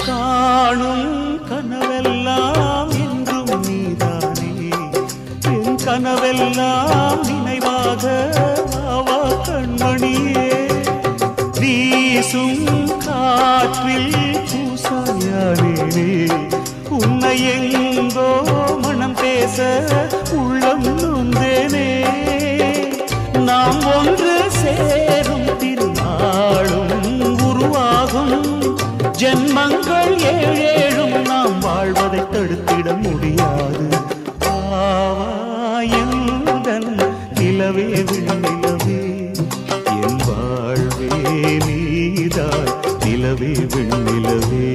காணும் கனவெல்லாம் என்றும் நீதானே என் கனவெல்லாம் நினைவாக ஆவா கண்மணியே வீசும் காற்றில் பூசாயானே உன்னை எங்கோ மனம் பேச உள்ளம் நொந்தேனே நாம் ஒன்று சேரும் திருநாளும் உருவாகும் ஜென்மங்கள் ஏழேழும் நாம் வாழ்வதை தடுத்திட முடியாது ஆவாயந்தன் நிலவே விண்ணிலவே என் வாழ்வே நீதாய் நிலவே விண்ணிலவே